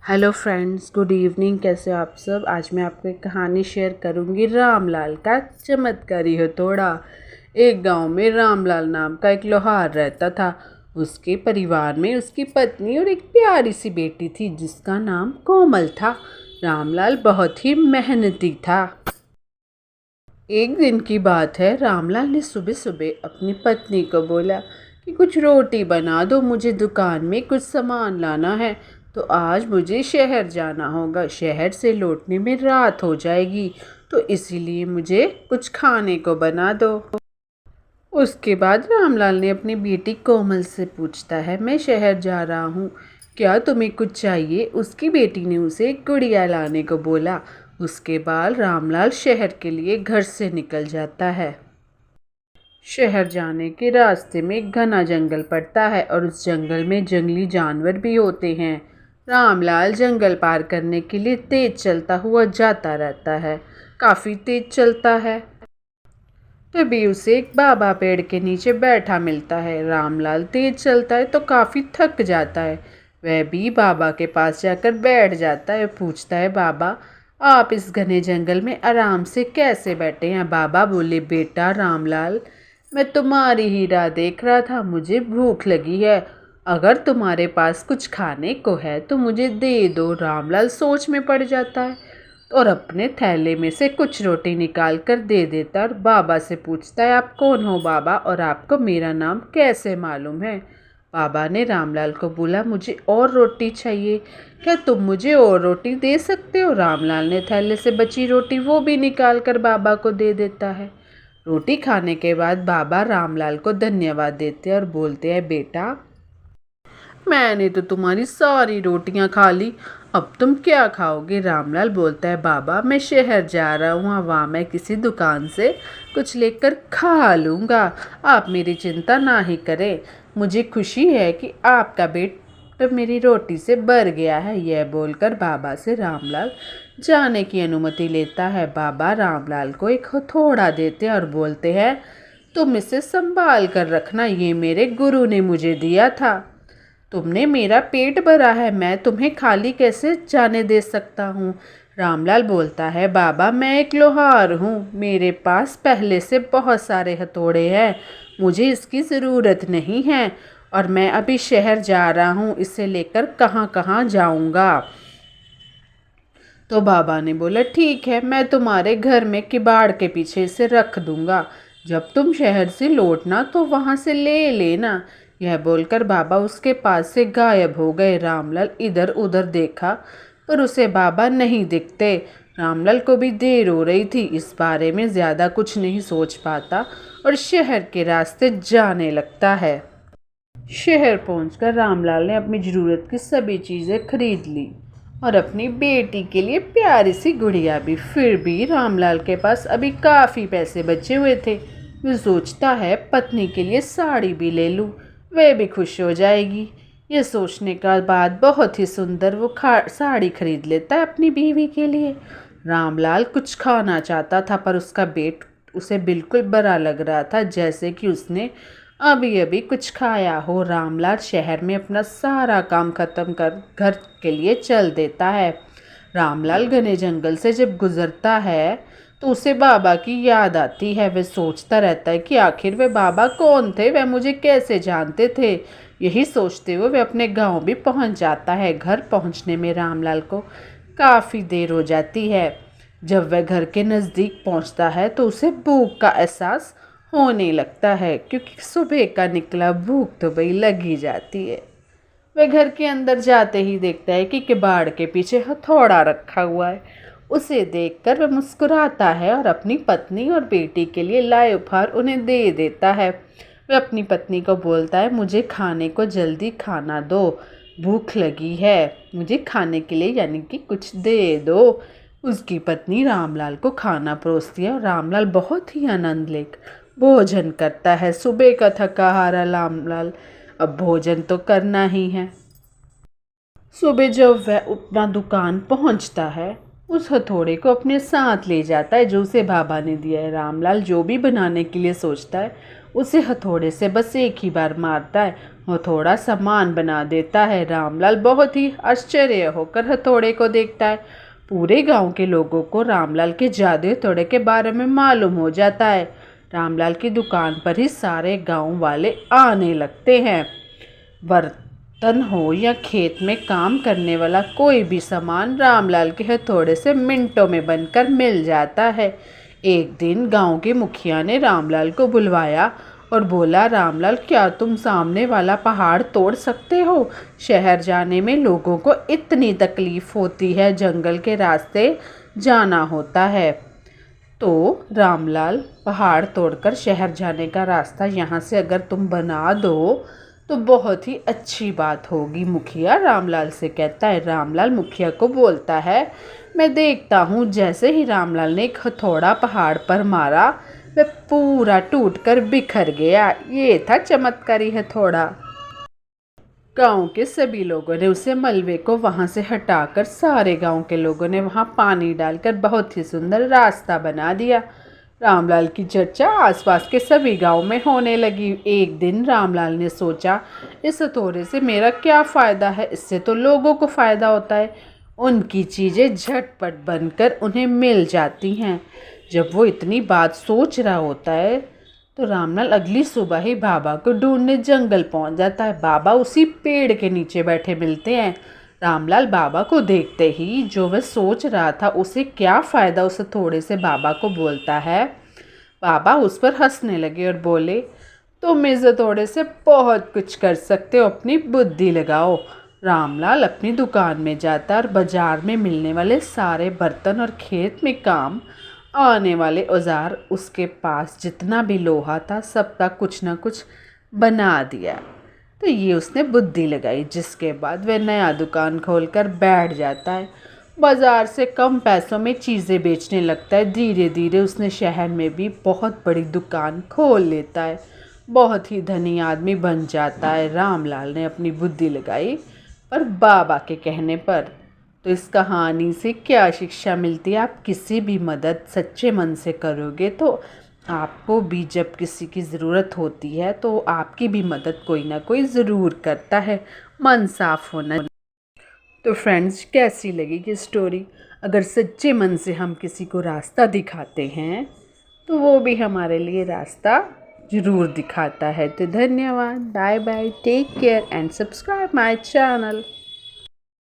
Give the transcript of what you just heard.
Hello friends, good evening. कैसे हो आप सब। आज मैं आपको एक कहानी शेयर करूंगी, रामलाल का चमत्कारी हथौड़ा। एक गांव में रामलाल नाम का एक लोहार रहता था। उसके परिवार में उसकी पत्नी और एक प्यारी सी बेटी थी जिसका नाम कोमल था। रामलाल बहुत ही मेहनती था। एक दिन की बात है, रामलाल ने सुबह सुबह अपनी पत्नी को बोला कि कुछ रोटी बना दो, मुझे दुकान में कुछ सामान लाना है। तो आज मुझे शहर जाना होगा, शहर से लौटने में रात हो जाएगी, तो इसीलिए मुझे कुछ खाने को बना दो। उसके बाद रामलाल ने अपनी बेटी कोमल से पूछता है, मैं शहर जा रहा हूँ, क्या तुम्हें कुछ चाहिए। उसकी बेटी ने उसे एक गुड़िया लाने को बोला। उसके बाद रामलाल शहर के लिए घर से निकल जाता है। शहर जाने के रास्ते में एक घना जंगल पड़ता है और उस जंगल में जंगली जानवर भी होते हैं। रामलाल जंगल पार करने के लिए तेज चलता हुआ जाता रहता है। काफ़ी तेज चलता है। तभी उसे एक बाबा पेड़ के नीचे बैठा मिलता है। रामलाल तेज चलता है तो काफ़ी थक जाता है। वह भी बाबा के पास जाकर बैठ जाता है। पूछता है, बाबा आप इस घने जंगल में आराम से कैसे बैठे हैं। बाबा बोले, बेटा रामलाल, मैं तुम्हारी ही राह देख रहा था, मुझे भूख लगी है। अगर तुम्हारे पास कुछ खाने को है तो मुझे दे दो। रामलाल सोच में पड़ जाता है और अपने थैले में से कुछ रोटी निकाल कर दे देता और बाबा से पूछता है, आप कौन हो बाबा, और आपको मेरा नाम कैसे मालूम है। बाबा ने रामलाल को बोला, मुझे और रोटी चाहिए, क्या तुम मुझे और रोटी दे सकते हो। रामलाल ने थैले से बची रोटी वो भी निकाल कर बाबा को दे देता है। रोटी खाने के बाद बाबा रामलाल को धन्यवाद देते और बोलते हैं, बेटा मैंने तो तुम्हारी सारी रोटियां खा ली, अब तुम क्या खाओगे। रामलाल बोलता है, बाबा मैं शहर जा रहा हूँ, वहाँ मैं किसी दुकान से कुछ लेकर खा लूँगा, आप मेरी चिंता ना ही करें। मुझे खुशी है कि आपका पेट मेरी रोटी से भर गया है। यह बोलकर बाबा से रामलाल जाने की अनुमति लेता है। बाबा रामलाल को एक हथौड़ा देते और बोलते हैं, तुम इसे संभाल कर रखना, ये मेरे गुरु ने मुझे दिया था। तुमने मेरा पेट भरा है, मैं तुम्हें खाली कैसे जाने दे सकता हूँ। रामलाल बोलता है, बाबा मैं एक लोहार हूँ, मेरे पास पहले से बहुत सारे हथौड़े हैं, मुझे इसकी ज़रूरत नहीं है और मैं अभी शहर जा रहा हूँ, इसे लेकर कहाँ कहाँ जाऊँगा। तो बाबा ने बोला, ठीक है, मैं तुम्हारे घर में किबाड़ के पीछे से रख दूँगा, जब तुम शहर से लौटना तो वहाँ से ले लेना। यह बोलकर बाबा उसके पास से गायब हो गए। रामलाल इधर उधर देखा पर उसे बाबा नहीं दिखते। रामलाल को भी देर हो रही थी, इस बारे में ज़्यादा कुछ नहीं सोच पाता और शहर के रास्ते जाने लगता है। शहर पहुंचकर रामलाल ने अपनी ज़रूरत की सभी चीज़ें खरीद ली और अपनी बेटी के लिए प्यारी सी गुड़िया भी। फिर भी रामलाल के पास अभी काफ़ी पैसे बचे हुए थे। वो सोचता है, पत्नी के लिए साड़ी भी ले लूँ, वह भी खुश हो जाएगी। ये सोचने का बाद बहुत ही सुंदर वो साड़ी खरीद लेता है अपनी बीवी के लिए। रामलाल कुछ खाना चाहता था पर उसका पेट उसे बिल्कुल बुरा लग रहा था, जैसे कि उसने अभी अभी कुछ खाया हो। रामलाल शहर में अपना सारा काम खत्म कर घर के लिए चल देता है। रामलाल घने जंगल से जब गुजरता है तो उसे बाबा की याद आती है। वह सोचता रहता है कि आखिर वे बाबा कौन थे, वह मुझे कैसे जानते थे। यही सोचते हुए वह अपने गांव भी पहुंच जाता है। घर पहुंचने में रामलाल को काफ़ी देर हो जाती है। जब वह घर के नज़दीक पहुंचता है तो उसे भूख का एहसास होने लगता है, क्योंकि सुबह का निकला भूख तो भाई लग ही जाती है। वह घर के अंदर जाते ही देखता है कि किबाड़ के पीछे हथौड़ा रखा हुआ है। उसे देखकर वह मुस्कुराता है और अपनी पत्नी और बेटी के लिए लाए उपहार उन्हें दे देता है। वह अपनी पत्नी को बोलता है, मुझे खाने को जल्दी खाना दो, भूख लगी है, मुझे खाने के लिए यानी कि कुछ दे दो। उसकी पत्नी रामलाल को खाना परोसती है और रामलाल बहुत ही आनंद लेकर भोजन करता है। सुबह का थका हारा रामलाल अब भोजन तो करना ही है। सुबह जब वह अपना दुकान पहुंचता है, उस हथौड़े को अपने साथ ले जाता है जो उसे बाबा ने दिया है। रामलाल जो भी बनाने के लिए सोचता है उसे हथौड़े से बस एक ही बार मारता है, हथौड़ा सामान बना देता है। रामलाल बहुत ही आश्चर्य होकर हथौड़े को देखता है। पूरे गांव के लोगों को रामलाल के जादुई हथौड़े के बारे में मालूम हो जाता है। रामलाल की दुकान पर ही सारे गांव वाले आने लगते हैं। बर्तन हो या खेत में काम करने वाला कोई भी सामान रामलाल के हथौड़े से मिनटों में बनकर मिल जाता है। एक दिन गांव के मुखिया ने रामलाल को बुलवाया और बोला, रामलाल क्या तुम सामने वाला पहाड़ तोड़ सकते हो? शहर जाने में लोगों को इतनी तकलीफ होती है, जंगल के रास्ते जाना होता है। तो रामलाल पहाड़ तोड़कर शहर जाने का रास्ता यहाँ से अगर तुम बना दो तो बहुत ही अच्छी बात होगी। मुखिया रामलाल से कहता है। रामलाल मुखिया को बोलता है, मैं देखता हूँ। जैसे ही रामलाल ने एक हथौड़ा पहाड़ पर मारा, वह पूरा टूटकर बिखर गया। ये था चमत्कारी हथौड़ा। गांव के सभी लोगों ने उसे मलबे को वहां से हटाकर सारे गांव के लोगों ने वहां पानी डालकर बहुत ही सुंदर रास्ता बना दिया। रामलाल की चर्चा आसपास के सभी गांव में होने लगी। एक दिन रामलाल ने सोचा, इस हथौड़े से मेरा क्या फ़ायदा है? इससे तो लोगों को फ़ायदा होता है। उनकी चीज़ें झटपट बनकर उन्हें मिल जाती हैं। जब वो इतनी बात सोच रहा होता है तो रामलाल अगली सुबह ही बाबा को ढूंढने जंगल पहुंच जाता है। बाबा उसी पेड़ के नीचे बैठे मिलते हैं। रामलाल बाबा को देखते ही जो वह सोच रहा था उसे क्या फ़ायदा उस हथौड़े से बाबा को बोलता है। बाबा उस पर हंसने लगे और बोले, तुम इस हथौड़े से बहुत कुछ कर सकते हो, अपनी बुद्धि लगाओ। रामलाल अपनी दुकान में जाता और बाजार में मिलने वाले सारे बर्तन और खेत में काम आने वाले औजार, उसके पास जितना भी लोहा था सबका कुछ ना कुछ बना दिया। तो ये उसने बुद्धि लगाई, जिसके बाद वह नया दुकान खोलकर बैठ जाता है। बाज़ार से कम पैसों में चीज़ें बेचने लगता है। धीरे धीरे उसने शहर में भी बहुत बड़ी दुकान खोल लेता है, बहुत ही धनी आदमी बन जाता है। रामलाल ने अपनी बुद्धि लगाई पर बाबा के कहने पर। तो इस कहानी से क्या शिक्षा मिलती है? आप किसी भी मदद सच्चे मन से करोगे तो आपको भी जब किसी की ज़रूरत होती है तो आपकी भी मदद कोई ना कोई ज़रूर करता है। मन साफ होना। तो फ्रेंड्स, कैसी लगी ये स्टोरी? अगर सच्चे मन से हम किसी को रास्ता दिखाते हैं तो वो भी हमारे लिए रास्ता ज़रूर दिखाता है। तो धन्यवाद, bye bye, take care and subscribe my channel.